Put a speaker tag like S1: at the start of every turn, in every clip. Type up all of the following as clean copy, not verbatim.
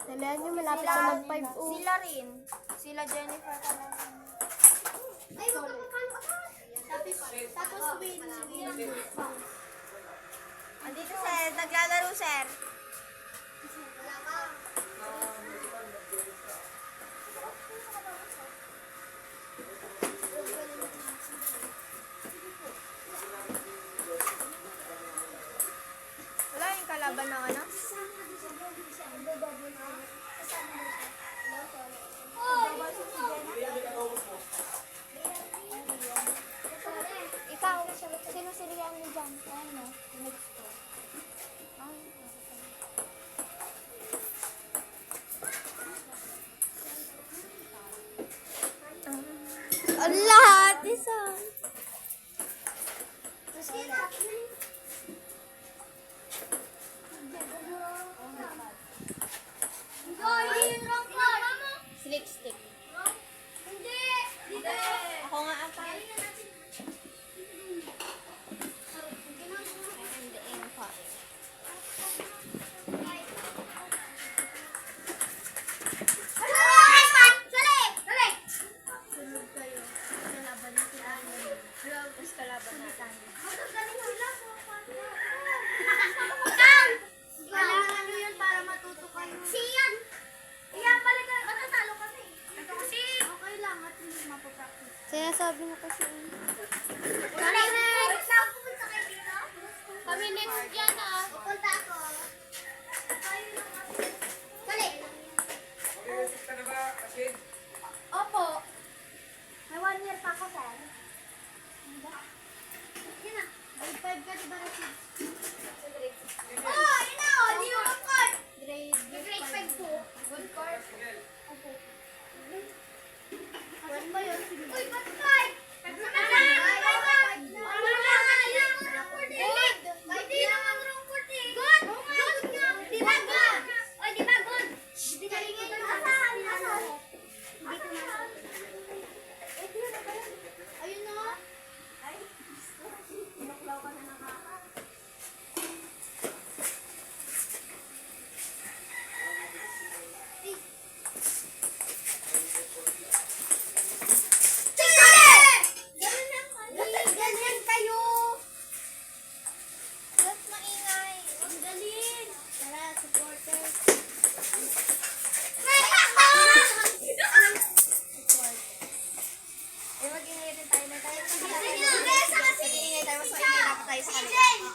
S1: Dalihan nyo, malapit sa mag-5
S2: Sila rin. Sila Jennifer ka lang.
S1: Ay, wag ka Tapos win.
S2: Andito sir, naglalaro sir. Wala yung kalaban ng ano?
S1: Ikaw, sino siriyan mo dyan? Ano? Next ko.
S2: Ang lahat isa.
S1: Slick stick.
S2: Ako nga ang pa.
S1: Sinasabi na kasi. Kami next dyan ah. Pupunta ako. Kali. Opo. May 1 year pa ako, sir. Yan na. Grade 5 ka, diba, Rashid? Oh, yun na, oh. Di mo mag-court. Grade 5 po. Good court. Opo. What ba yun? Uy, ba't 5?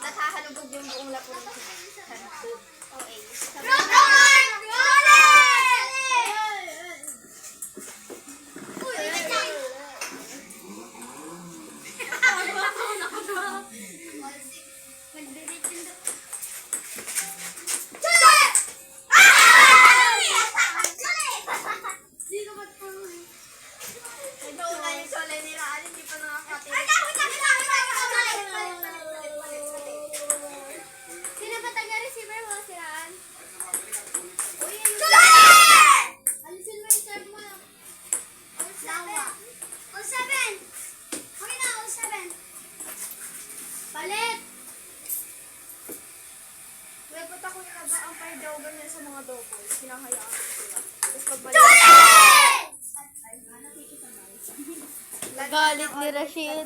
S2: Nakahalugog yung buong lapon. Okay. Nagnauna yung solay ni Raan, hindi pa nakakatin.
S1: Sino ba taga-receiver mo, si Raan? Alisin mo yung serve mo. All 7. Okay na, all 7. Palit!
S2: Dapat ako yung nag-aampay daw ganyan sa mga double. Pinahayaan ko sila. Tapos pagbalik.
S1: Galit ni Rashid.